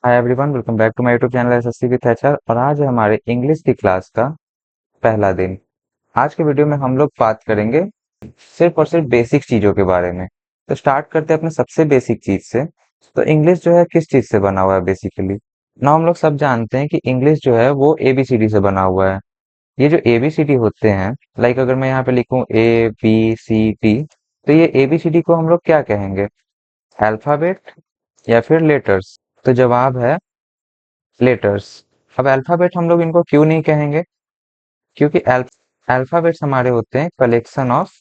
Hi everyone, welcome back to my YouTube channel SSC with HR. और आज है हमारे इंग्लिश की क्लास का पहला दिन। आज के वीडियो में हम लोग बात करेंगे सिर्फ और सिर्फ बेसिक चीजों के बारे में। तो स्टार्ट करते हैं अपने सबसे बेसिक चीज से। तो इंग्लिश जो है किस चीज से बना हुआ है बेसिकली। ना हम लोग सब जानते हैं कि इंग्लिश जो है वो एबीसीडी से बना हुआ है। ये जो एबीसीडी होते हैं, लाइक अगर मैं यहाँ पे लिखूं ABCD, तो ये एबीसीडी को हम लोग क्या कहेंगे? अल्फाबेट या फिर लेटर्स? तो जवाब है लेटर्स। अब अल्फाबेट हम लोग इनको क्यों नहीं कहेंगे? क्योंकि अल्फाबेट्स हमारे होते हैं collection of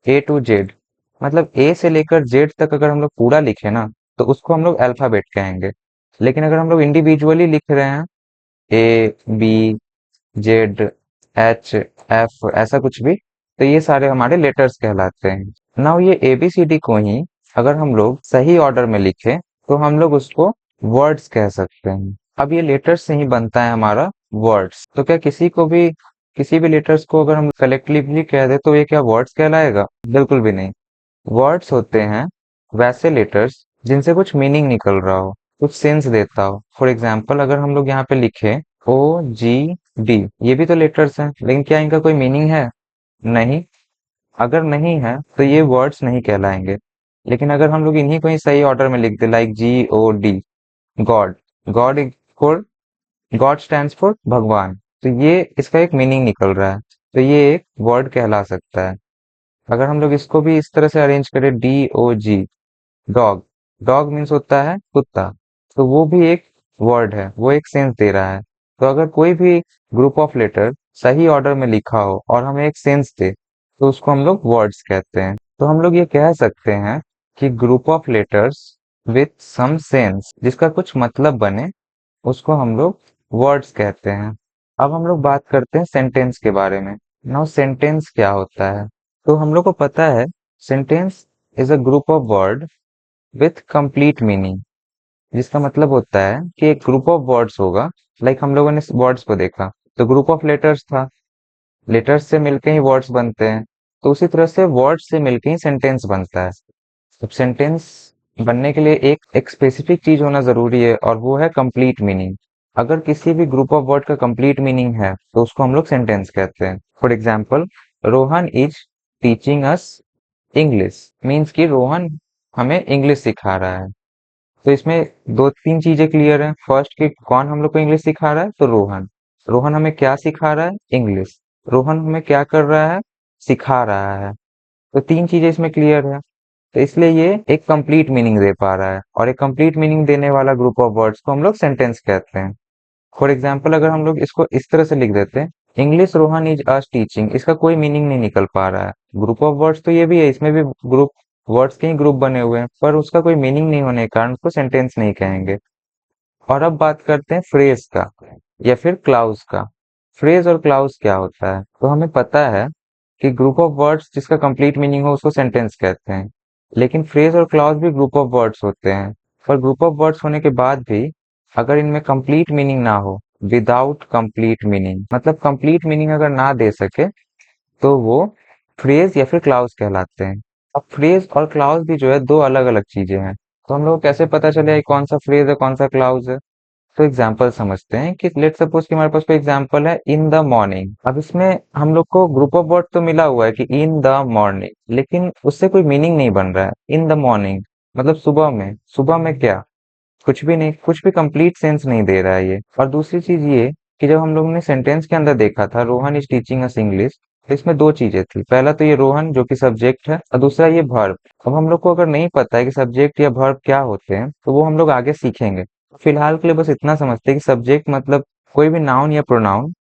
A to Z। मतलब ए से लेकर जेड तक अगर हम लोग पूरा लिखे ना, तो उसको हम लोग अल्फाबेट कहेंगे। लेकिन अगर हम लोग इंडिविजुअली लिख रहे हैं, A B Z H F ऐसा कुछ भी, तो ये सारे हमारे लेटर्स कहलाते हैं। नाउ ये ABCD को ही अगर हम लोग सही ऑर्डर में लिखें, तो हम लोग उसको वर्ड्स कह सकते हैं। अब ये लेटर्स से ही बनता है हमारा वर्ड्स। तो क्या किसी भी लेटर्स को अगर हम कलेक्टिवली कह दे तो ये क्या वर्ड्स कहलाएगा? बिल्कुल भी नहीं। वर्ड्स होते हैं वैसे लेटर्स जिनसे कुछ मीनिंग निकल रहा हो, कुछ सेंस देता हो। फॉर एग्जाम्पल अगर हम लोग यहाँ पे लिखे OGD, ये भी तो लेटर्स हैं, लेकिन क्या इनका कोई मीनिंग है? नहीं। अगर नहीं है तो ये वर्ड्स नहीं कहलाएंगे। लेकिन अगर हम लोग इन्हीं को ही सही ऑर्डर में लिख दे, like GOD, God. God for God stands for bhagwan, तो ये इसका एक मीनिंग निकल रहा है, तो ये एक वर्ड कहला सकता है। अगर हम लोग इसको भी इस तरह से अरेंज करें, DOG, डॉग। डॉग मीन्स होता है कुत्ता, तो वो भी एक वर्ड है, वो एक सेंस दे रहा है। तो अगर कोई भी ग्रुप ऑफ लेटर सही ऑर्डर में लिखा हो और हमें एक सेंस दे, तो उसको हम लोग वर्ड्स कहते हैं। तो हम लोग ये कह सकते हैं कि group of letters with some sense, जिसका कुछ मतलब बने, उसको हम लोग वर्ड्स कहते हैं। अब हम लोग बात करते हैं सेंटेंस के बारे में। नाउ सेंटेंस क्या होता है? तो हम लोग को पता है sentence is a group of word with complete meaning. जिसका मतलब होता है कि एक ग्रुप ऑफ वर्ड्स होगा। लाइक हम लोगों ने वर्ड्स को देखा, तो ग्रुप ऑफ लेटर्स था, लेटर्स से मिलके ही वर्ड्स बनते हैं। तो उसी तरह से वर्ड्स से मिलके ही सेंटेंस बनता है। अब सेंटेंस बनने के लिए एक स्पेसिफिक चीज होना जरूरी है, और वो है कंप्लीट मीनिंग। अगर किसी भी ग्रुप ऑफ वर्ड का कंप्लीट मीनिंग है, तो उसको हम लोग सेंटेंस कहते हैं। For example, Rohan is teaching us English, means कि रोहन हमें इंग्लिश सिखा रहा है। तो इसमें दो तीन चीजें क्लियर हैं। फर्स्ट कि कौन हम लोग को इंग्लिश सिखा रहा है, तो रोहन। रोहन हमें क्या सिखा रहा है? इंग्लिश। रोहन हमें क्या कर रहा है? सिखा रहा है। तो तीन चीजें इसमें क्लियर है। तो इसलिए ये एक कंप्लीट मीनिंग दे पा रहा है, और एक कंप्लीट मीनिंग देने वाला ग्रुप ऑफ वर्ड्स को हम लोग सेंटेंस कहते हैं। फॉर एग्जाम्पल अगर हम लोग इसको इस तरह से लिख देते हैं, English Rohan is us teaching, इसका कोई मीनिंग नहीं निकल पा रहा है। ग्रुप ऑफ वर्ड्स तो ये भी है, इसमें भी ग्रुप वर्ड्स के ही ग्रुप बने हुए हैं, पर उसका कोई मीनिंग नहीं होने के कारण उसको सेंटेंस नहीं कहेंगे। और अब बात करते हैं फ्रेज का या फिर क्लाउज का। फ्रेज और क्लाउज क्या होता है? तो हमें पता है कि ग्रुप ऑफ वर्ड्स जिसका कंप्लीट मीनिंग हो उसको सेंटेंस कहते हैं। लेकिन फ्रेज और क्लाउज भी ग्रुप ऑफ वर्ड्स होते हैं। पर ग्रुप ऑफ वर्ड्स होने के बाद भी अगर इनमें कंप्लीट मीनिंग ना हो, विदाउट कंप्लीट मीनिंग, मतलब कंप्लीट मीनिंग अगर ना दे सके, तो वो फ्रेज या फिर क्लाउज कहलाते हैं। अब फ्रेज और क्लाउज भी जो है दो अलग अलग चीजें हैं। तो हम लोग को कैसे पता चले कौन सा फ्रेज है कौन सा क्लाउज है? तो एग्जाम्पल समझते हैं कि लेट सपोज कि हमारे पास कोई एग्जाम्पल है, इन द मॉर्निंग। अब इसमें हम लोग को ग्रुप ऑफ वर्ड तो मिला हुआ है कि इन द मॉर्निंग, लेकिन उससे कोई मीनिंग नहीं बन रहा है। इन द मॉर्निंग मतलब सुबह में। सुबह में क्या? कुछ भी नहीं, कुछ भी कंप्लीट सेंस नहीं दे रहा है ये। और दूसरी चीज ये कि जब हम लोग ने सेंटेंस के अंदर देखा था Rohan is teaching us English, तो इसमें दो चीजें थी। पहला तो ये रोहन जो कि सब्जेक्ट है, और दूसरा ये वर्ब। अब हम लोग को अगर नहीं पता है कि सब्जेक्ट या वर्ब क्या होते हैं, तो वो हम लोग आगे सीखेंगे। फिलहाल के लिए बस इतना समझते हैं कि सब्जेक्ट मतलब कोई भी नाउन या प्रोनाउन,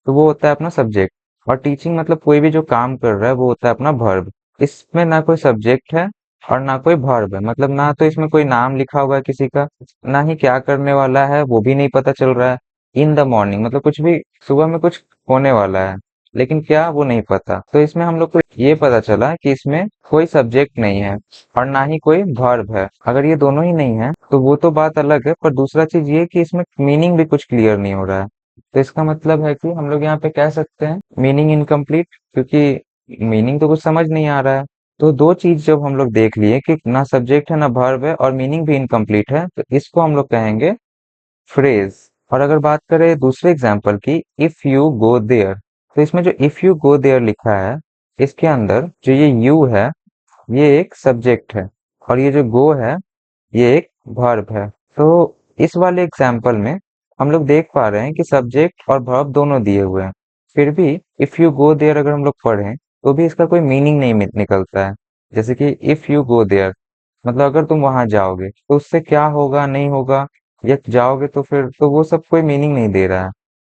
तो वो होता है अपना सब्जेक्ट। और टीचिंग मतलब कोई भी जो काम कर रहा है वो होता है अपना वर्ब। इसमें ना कोई सब्जेक्ट है और ना कोई वर्ब है, मतलब ना तो इसमें कोई नाम लिखा हुआ है किसी का, ना ही क्या करने वाला है वो भी नहीं पता चल रहा है। इन द मॉर्निंग मतलब कुछ भी सुबह में कुछ होने वाला है, लेकिन क्या वो नहीं पता। तो इसमें हम लोग को ये पता चला कि इसमें कोई सब्जेक्ट नहीं है और ना ही कोई वर्ब है। अगर ये दोनों ही नहीं है तो वो तो बात अलग है, पर दूसरा चीज ये कि इसमें मीनिंग भी कुछ क्लियर नहीं हो रहा है। तो इसका मतलब है कि हम लोग यहाँ पे कह सकते हैं मीनिंग इनकम्प्लीट, क्योंकि मीनिंग तो कुछ समझ नहीं आ रहा है। तो दो चीज जब हम लोग देख लिए कि ना सब्जेक्ट है ना वर्ब है और मीनिंग भी इनकम्प्लीट है, तो इसको हम लोग कहेंगे फ्रेज। और अगर बात करें दूसरे एग्जाम्पल की, इफ यू गो देयर, तो इसमें जो इफ यू गो देयर लिखा है, इसके अंदर जो ये यू है, ये एक सब्जेक्ट है, और ये जो गो है, ये एक वर्ब है। तो इस वाले एग्जाम्पल में हम लोग देख पा रहे हैं कि सब्जेक्ट और वर्ब दोनों दिए हुए हैं, फिर भी इफ यू गो देयर अगर हम लोग पढ़ें तो भी इसका कोई मीनिंग नहीं निकलता है। जैसे कि इफ यू गो देयर मतलब अगर तुम वहां जाओगे तो उससे क्या होगा नहीं होगा, या जाओगे तो फिर तो वो सब कोई मीनिंग नहीं दे रहा है।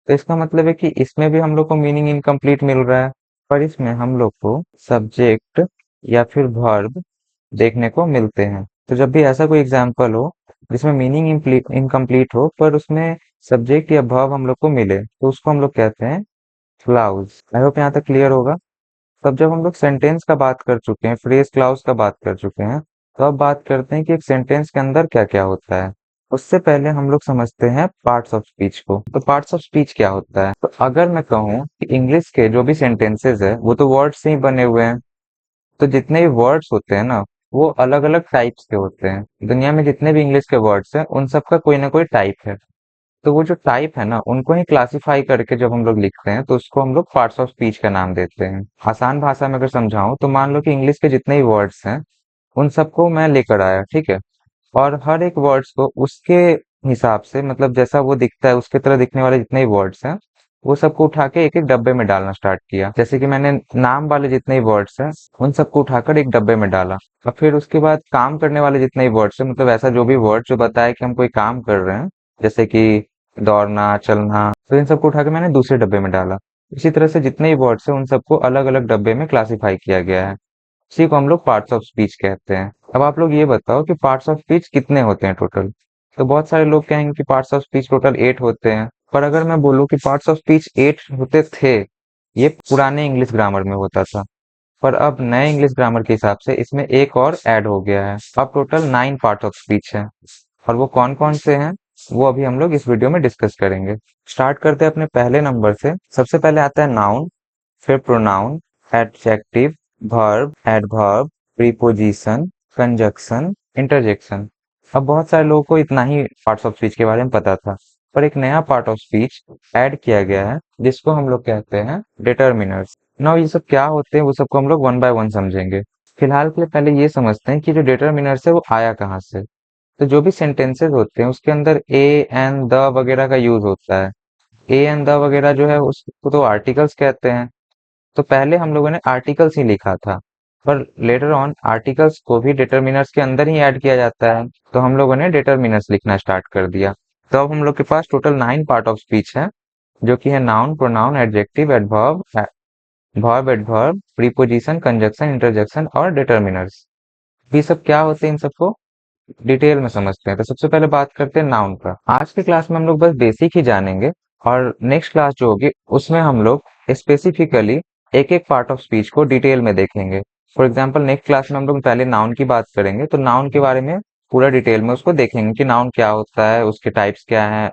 तो इसका मतलब है कि इसमें भी हम लोग को मीनिंग इनकम्प्लीट मिल रहा है, पर इसमें हम लोग को सब्जेक्ट या फिर वर्ब देखने को मिलते हैं। तो जब भी ऐसा कोई एग्जाम्पल हो जिसमें मीनिंग इनकम्प्लीट हो पर उसमें सब्जेक्ट या वर्ब हम लोग को मिले, तो उसको हम लोग कहते हैं क्लाउज। आई होप यहाँ तक क्लियर होगा। तब जब हम लोग सेंटेंस का बात कर चुके हैं, फ्रेज क्लाउज का बात कर चुके हैं, तो अब बात करते हैं कि एक सेंटेंस के अंदर क्या क्या होता है। उससे पहले हम लोग समझते हैं पार्ट्स ऑफ स्पीच को। तो पार्ट्स ऑफ स्पीच क्या होता है? तो अगर मैं कहूँ कि इंग्लिश के जो भी सेंटेंसेस है वो तो वर्ड से ही बने हुए हैं, तो जितने भी वर्ड्स होते हैं ना, वो अलग अलग टाइप्स के होते हैं। दुनिया में जितने भी इंग्लिश के वर्ड्स हैं उन सब का कोई ना कोई टाइप है। तो वो जो टाइप है ना, उनको ही क्लासिफाई करके जब हम लोग लिखते हैं तो उसको हम लोग पार्ट्स ऑफ स्पीच का नाम देते हैं। आसान भाषा में अगर समझाऊं तो मान लो कि इंग्लिश के जितने भी वर्ड्स हैं उन सबको मैं लेकर आया, ठीक है, और हर एक वर्ड्स को उसके हिसाब से, मतलब जैसा वो दिखता है उसके तरह दिखने वाले जितने भी वर्ड्स हैं, वो सबको उठा के एक एक डब्बे में डालना स्टार्ट किया। जैसे कि मैंने नाम वाले जितने भी वर्ड्स हैं उन सबको उठाकर एक डब्बे में डाला, और फिर उसके बाद काम करने वाले जितने भी वर्ड्स हैं, मतलब ऐसा जो भी वर्ड जो बताए कि हम कोई काम कर रहे हैं, जैसे कि दौड़ना, चलना, तो इन सबको उठा के मैंने दूसरे डब्बे में डाला। इसी तरह से जितने भी वर्ड्स हैं उन सबको अलग अलग डब्बे में क्लासिफाई किया गया है। इसी को हम लोग पार्ट्स ऑफ स्पीच कहते हैं। अब आप लोग ये बताओ कि पार्ट्स ऑफ स्पीच कितने होते हैं टोटल? तो बहुत सारे लोग कहेंगे कि पार्ट्स ऑफ स्पीच टोटल 8 होते हैं, पर अगर मैं बोलूं कि पार्ट्स ऑफ स्पीच 8 होते थे, ये पुराने इंग्लिश ग्रामर में होता था, पर अब नए इंग्लिश ग्रामर के हिसाब से इसमें एक और ऐड हो गया है। अब टोटल 9 पार्ट ऑफ स्पीच है, और वो कौन कौन से हैं वो अभी हम लोग इस वीडियो में डिस्कस करेंगे। स्टार्ट करते हैं अपने पहले नंबर से। सबसे पहले आता है नाउन, फिर pronoun, adjective, verb, adverb, preposition, conjunction, interjection. अब बहुत सारे लोगों को इतना ही पार्ट्स ऑफ स्पीच के बारे में पता था, पर एक नया पार्ट ऑफ स्पीच ऐड किया गया है जिसको हम लोग कहते हैं डिटर्मिनर्स। नाउ ये सब क्या होते हैं वो सबको हम लोग वन बाय वन समझेंगे। फिलहाल के लिए पहले ये समझते हैं कि जो डिटर्मिनर्स है वो आया कहाँ से। तो जो भी सेंटेंसेस होते हैं उसके अंदर ए एन द वगैरह का यूज होता है। ए एन द वगैरह जो है उसको तो आर्टिकल्स कहते हैं। तो पहले हम लोगों ने आर्टिकल्स ही लिखा था, पर लेटर ऑन आर्टिकल्स को भी डिटर्मिनर्स के अंदर ही ऐड किया जाता है, तो हम लोगों ने डिटर्मिनर्स लिखना स्टार्ट कर दिया। तो अब हम लोग के पास टोटल 9 पार्ट ऑफ स्पीच है, जो कि है noun, pronoun, adjective, adverb, verb, adverb, preposition, conjunction, interjection और डिटर्मिनर्स। ये सब क्या होते हैं इन सबको डिटेल में समझते हैं। तो सबसे पहले बात करते हैं नाउन का। आज के क्लास में हम लोग बस बेसिक ही जानेंगे, और नेक्स्ट क्लास जो होगी उसमें हम लोग स्पेसिफिकली एक एक पार्ट ऑफ स्पीच को डिटेल में देखेंगे। फॉर एग्जाम्पल नेक्स्ट क्लास में हम लोग पहले नाउन की बात करेंगे, तो नाउन के बारे में पूरा डिटेल में उसको देखेंगे कि नाउन क्या होता है, उसके टाइप्स क्या हैं,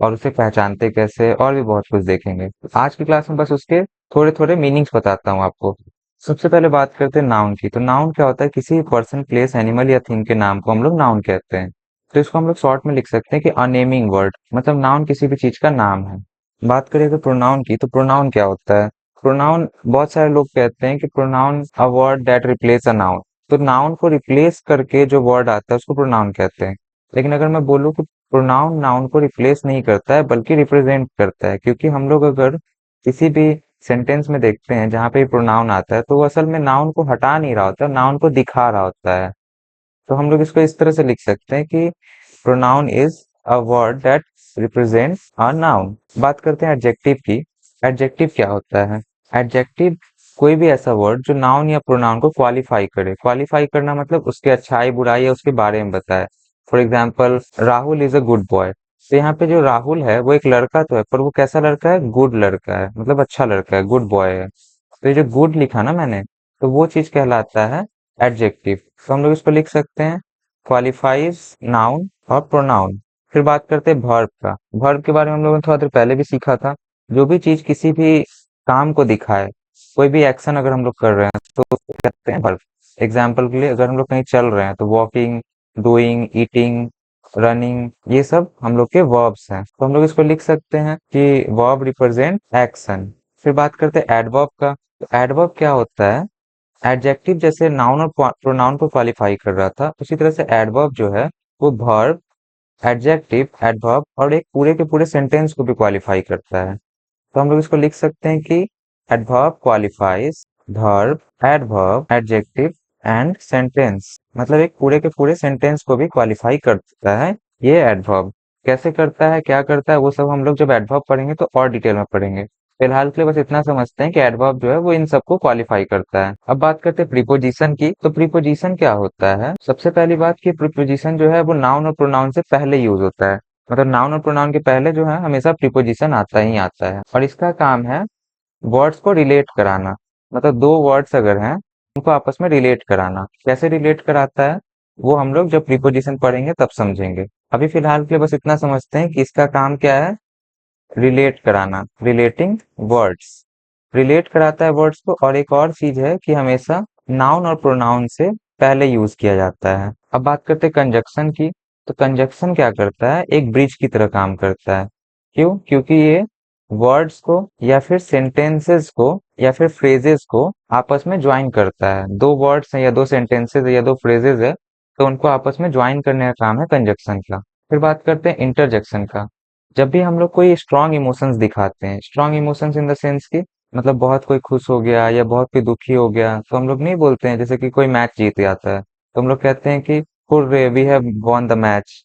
और उसे पहचानते कैसे, और भी बहुत कुछ देखेंगे। आज की क्लास में बस उसके थोड़े थोड़े मीनिंग्स बताता हूँ आपको। सबसे पहले बात करते हैं नाउन की। तो नाउन क्या होता है? किसी पर्सन, प्लेस, एनिमल या थिंग के नाम को हम लोग नाउन कहते हैं। तो इसको हम लोग शॉर्ट में लिख सकते हैं कि अ नेमिंग वर्ड, मतलब नाउन किसी भी चीज का नाम है। बात करें अगर प्रोनाउन की, तो प्रोनाउन क्या होता है? प्रोनाउन, बहुत सारे लोग कहते हैं कि pronoun a word that replace a noun. तो नाउन को रिप्लेस करके जो वर्ड आता है उसको प्रोनाउन कहते हैं। लेकिन अगर मैं बोलूँ कि प्रोनाउन नाउन को रिप्लेस नहीं करता है बल्कि रिप्रेजेंट करता है, क्योंकि हम लोग अगर किसी भी सेंटेंस में देखते हैं जहाँ पे प्रोनाउन आता है तो वो असल में नाउन को हटा नहीं रहा होता, नाउन को दिखा रहा होता है। तो हम लोग इसको इस तरह से लिख सकते हैं कि pronoun is a word that represent a noun. बात करते हैं एडजेक्टिव की। एडजेक्टिव क्या होता है? एडजेक्टिव कोई भी ऐसा वर्ड जो नाउन या प्रोनाउन को क्वालिफाई करे। क्वालिफाई करना मतलब उसके अच्छाई बुराई या उसके बारे में बताए। For example, Rahul is a good boy. तो यहाँ पे जो राहुल है वो एक लड़का तो है, पर वो कैसा लड़का है? गुड लड़का है, मतलब अच्छा लड़का है, गुड बॉय है। तो ये जो गुड लिखा ना मैंने, तो वो चीज कहलाता है एडजेक्टिव। तो हम लोग इसको लिख सकते हैं क्वालिफाइज नाउन और प्रोनाउन। फिर बात करते हैं वर्ब का। वर्ब के बारे में हम लोगों ने थोड़ा देर पहले भी सीखा था। जो भी चीज किसी भी काम को दिखाए, कोई भी एक्शन अगर हम लोग कर रहे हैं तो उसको कहते हैं वर्ब। एग्जाम्पल के लिए अगर हम लोग कहीं चल रहे हैं तो वॉकिंग, डूइंग, ईटिंग, रनिंग, ये सब हम लोग के वर्ब्स हैं। तो हम लोग इसको लिख सकते हैं कि वर्ब रिप्रेजेंट एक्शन। फिर बात करते हैं एडवर्ब का। तो एडवर्ब क्या होता है? एडजेक्टिव जैसे नाउन और प्रोनाउन को क्वालिफाई कर रहा था, उसी तरह से एडवर्ब जो है वो वर्ब, एडजेक्टिव, एडवर्ब और एक पूरे के पूरे सेंटेंस को भी क्वालिफाई करता है। तो हम लोग इसको लिख सकते हैं कि adverb qualifies verb, adverb, adjective and sentence. मतलब एक पूरे के पूरे सेंटेंस को भी क्वालिफाई करता है ये एडवर्ब। कैसे करता है, क्या करता है, वो सब हम लोग जब एडवर्ब पढ़ेंगे तो और डिटेल में पढ़ेंगे। फिलहाल के लिए बस इतना समझते हैं कि एडवर्ब जो है वो इन सबको क्वालिफाई करता है। अब बात करते हैं प्रीपोजिशन की। तो प्रीपोजिशन क्या होता है? सबसे पहली बात कि प्रीपोजिशन जो है वो नाउन और प्रोनाउन से पहले यूज होता है। मतलब नाउन और प्रोनाउन के पहले जो है हमेशा प्रीपोजिशन आता ही आता है, और इसका काम है वर्ड्स को रिलेट कराना। मतलब दो वर्ड्स अगर हैं उनको आपस में रिलेट कराना। कैसे रिलेट कराता है वो हम लोग जब प्रीपोजिशन पढ़ेंगे तब समझेंगे। अभी फिलहाल के लिए बस इतना समझते हैं कि इसका काम क्या है, रिलेट कराना, रिलेटिंग वर्ड्स। रिलेट कराता है वर्ड्स को, और एक और चीज है कि हमेशा नाउन और प्रोनाउन से पहले यूज किया जाता है। अब बात करते हैं कंजक्शन की। तो कंजक्शन क्या करता है? एक ब्रिज की तरह काम करता है। क्यों? क्योंकि ये वर्ड्स को या फिर सेंटेंसेस को या फिर फ्रेजेस को आपस में ज्वाइन करता है। दो वर्ड्स हैं या दो सेंटेंसेस है या दो फ्रेजेस है, तो उनको आपस में ज्वाइन करने का काम है कंजक्शन का। फिर बात करते हैं इंटरजेक्शन का। जब भी हम लोग कोई स्ट्रॉन्ग इमोशंस दिखाते हैं, strong emotions in the sense कि मतलब बहुत कोई खुश हो गया या बहुत कोई दुखी हो गया, तो हम लोग नहीं बोलते हैं जैसे कि कोई मैच जीत जाता है तो हम लोग कहते हैं कि hurray we have won the match.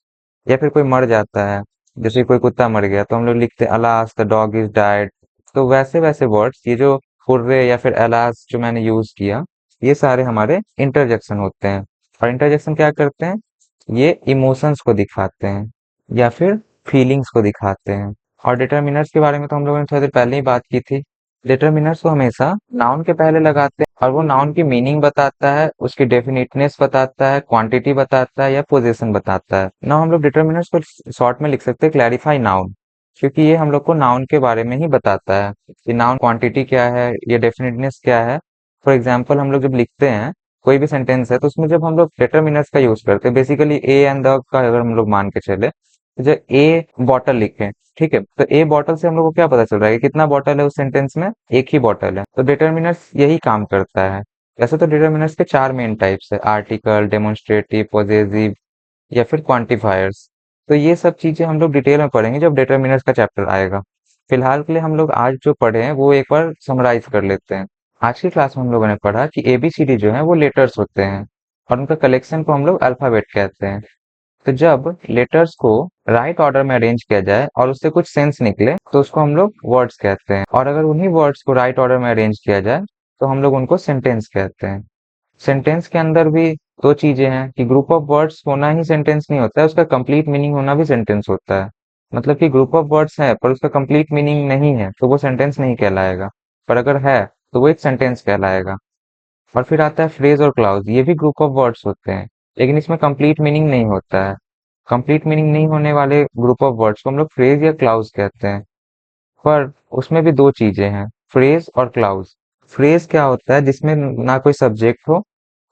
या फिर कोई मर जाता है, जैसे कोई कुत्ता मर गया तो हम लोग लिखते हैं alas the dog is died. तो वैसे वैसे वर्ड्स, ये जो हुर्रे या फिर अलास जो मैंने यूज किया, ये सारे हमारे इंटरजेक्शन होते हैं। और इंटरजेक्शन क्या करते हैं? ये इमोशंस को दिखाते हैं या फिर फीलिंग्स को दिखाते हैं। और डिटरमिनर्स के बारे में तो हम लोगों ने थोड़ी देर पहले ही बात की थी। डिटरमिनर्स को हमेशा नाउन के पहले लगाते हैं, और वो नाउन की मीनिंग बताता है, उसकी डेफिनेटनेस बताता है, क्वांटिटी बताता है या पोजीशन बताता है। ना हम लोग डिटरमिनर्स को शॉर्ट में लिख सकते हैं क्लैरिफाई नाउन, क्योंकि ये हम लोग को नाउन के बारे में ही बताता है कि नाउन क्वांटिटी क्या है, ये डेफिनेटनेस क्या है। फॉर एग्जाम्पल हम लोग जब लिखते हैं कोई भी सेंटेंस है तो उसमें जब हम लोग डिटरमिनर्स का यूज करते हैं, बेसिकली ए एंड द का अगर हम लोग मान के चले, तो जब ए बॉटल लिखे, ठीक है, तो ए बॉटल से हम लोग को क्या पता चल रहा है कि कितना बॉटल है उस सेंटेंस में? एक ही बॉटल है। तो डिटरमिनर्स यही काम करता है। वैसे तो डिटरमिनर्स के चार मेन टाइप्स है, आर्टिकल, डेमोन्स्ट्रेटिव, पॉजेसिव या फिर क्वांटिफायर्स। तो ये सब चीजें हम लोग डिटेल में पढ़ेंगे जब डिटरमिनर्स का चैप्टर आएगा। फिलहाल के लिए हम लोग आज जो पढ़े हैं वो एक बार समराइज कर लेते हैं। आज की क्लास में हम लोगों ने पढ़ा कि एबीसीडी जो है वो लेटर्स होते हैं, और उनका कलेक्शन को हम लोग अल्फाबेट कहते हैं। तो जब लेटर्स को राइट ऑर्डर में अरेंज किया जाए और उससे कुछ सेंस निकले तो उसको हम लोग वर्ड्स कहते हैं, और अगर उन्हीं वर्ड्स को राइट ऑर्डर में अरेंज किया जाए तो हम लोग उनको सेंटेंस कहते हैं। सेंटेंस के अंदर भी दो चीजें हैं कि ग्रुप ऑफ वर्ड्स होना ही सेंटेंस नहीं होता है, उसका कंप्लीट मीनिंग होना भी सेंटेंस होता है। मतलब कि ग्रुप ऑफ वर्ड्स है पर उसका कंप्लीट मीनिंग नहीं है तो वो सेंटेंस नहीं कहलाएगा, पर अगर है तो वो एक सेंटेंस कहलाएगा। और फिर आता है फ्रेज और क्लाउज, ये भी ग्रुप ऑफ वर्ड्स होते हैं लेकिन इसमें कंप्लीट मीनिंग नहीं होता है। कंप्लीट मीनिंग नहीं होने वाले ग्रुप ऑफ वर्ड्स को हम लोग फ्रेज या क्लाउज कहते हैं। पर उसमें भी दो चीजें हैं, फ्रेज और क्लाउज। फ्रेज क्या होता है? जिसमें ना कोई सब्जेक्ट हो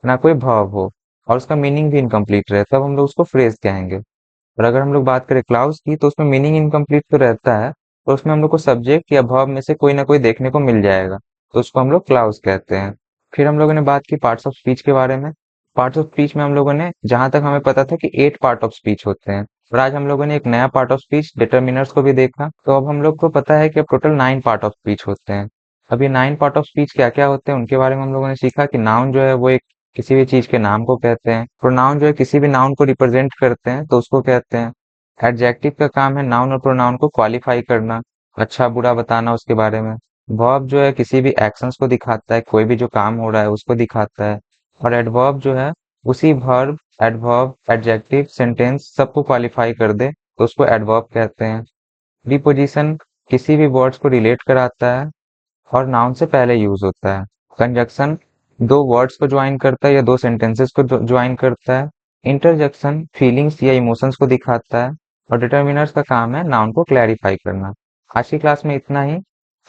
ना कोई verb हो और उसका मीनिंग भी इनकम्प्लीट रहे, तब हम लोग उसको फ्रेज कहेंगे। और अगर हम लोग बात करें क्लाउज की तो उसमें मीनिंग इनकम्प्लीट तो रहता है, और उसमें हम लोग को सब्जेक्ट या verb में से कोई ना कोई देखने को मिल जाएगा, तो उसको हम लोग क्लाउज कहते हैं। फिर हम लोगों ने बात की पार्ट्स ऑफ स्पीच के बारे में। पार्ट्स ऑफ स्पीच में हम लोगों ने, जहां तक हमें पता था कि 8 पार्ट ऑफ स्पीच होते हैं, और आज हम लोगों ने एक नया पार्ट ऑफ स्पीच डिटरमिनर्स को भी देखा, तो अब हम लोग को पता है कि अब टोटल 9 पार्ट ऑफ स्पीच होते हैं। अब ये 9 पार्ट ऑफ स्पीच क्या क्या होते हैं उनके बारे में हम लोगों ने सीखा कि नाउन जो है वो एक किसी भी चीज के नाम को कहते हैं, प्रोनाउन जो है किसी भी नाउन को रिप्रेजेंट करते हैं तो उसको कहते हैं। एडजेक्टिव का काम है नाउन और प्रोनाउन को क्वालिफाई करना, अच्छा बुरा बताना उसके बारे में। वर्ब जो है किसी भी एक्शंस को दिखाता है, कोई भी जो काम हो रहा है उसको दिखाता है। और एडवर्ब जो है उसी वर्ब, एडवर्ब, एडजेक्टिव, सेंटेंस सबको क्वालिफाई कर दे तो उसको एडवर्ब कहते हैं। प्रीपोजिशन किसी भी वर्ड्स को रिलेट कराता है और नाउन से पहले यूज होता है। कंजक्शन दो वर्ड्स को ज्वाइन करता है या दो सेंटेंसेस को ज्वाइन करता है। इंटरजेक्शन फीलिंग्स या इमोशंस को दिखाता है। और डिटरमिनर्स का काम है नाउन को क्लैरिफाई करना। आज की क्लास में इतना ही।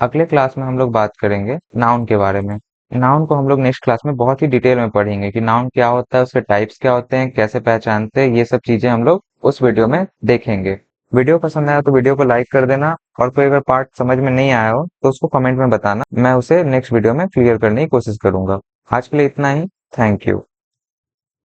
अगले क्लास में हम लोग बात करेंगे नाउन के बारे में। नाउन को हम लोग नेक्स्ट क्लास में बहुत ही डिटेल में पढ़ेंगे कि नाउन क्या होता है, उसके टाइप्स क्या होते हैं, कैसे पहचानते हैं, ये सब चीजें हम लोग उस वीडियो में देखेंगे। वीडियो पसंद आया तो वीडियो को लाइक कर देना, और कोई अगर पार्ट समझ में नहीं आया हो तो उसको कमेंट में बताना, मैं उसे नेक्स्ट वीडियो में क्लियर करने की कोशिश करूंगा। आज के लिए इतना ही। Thank you.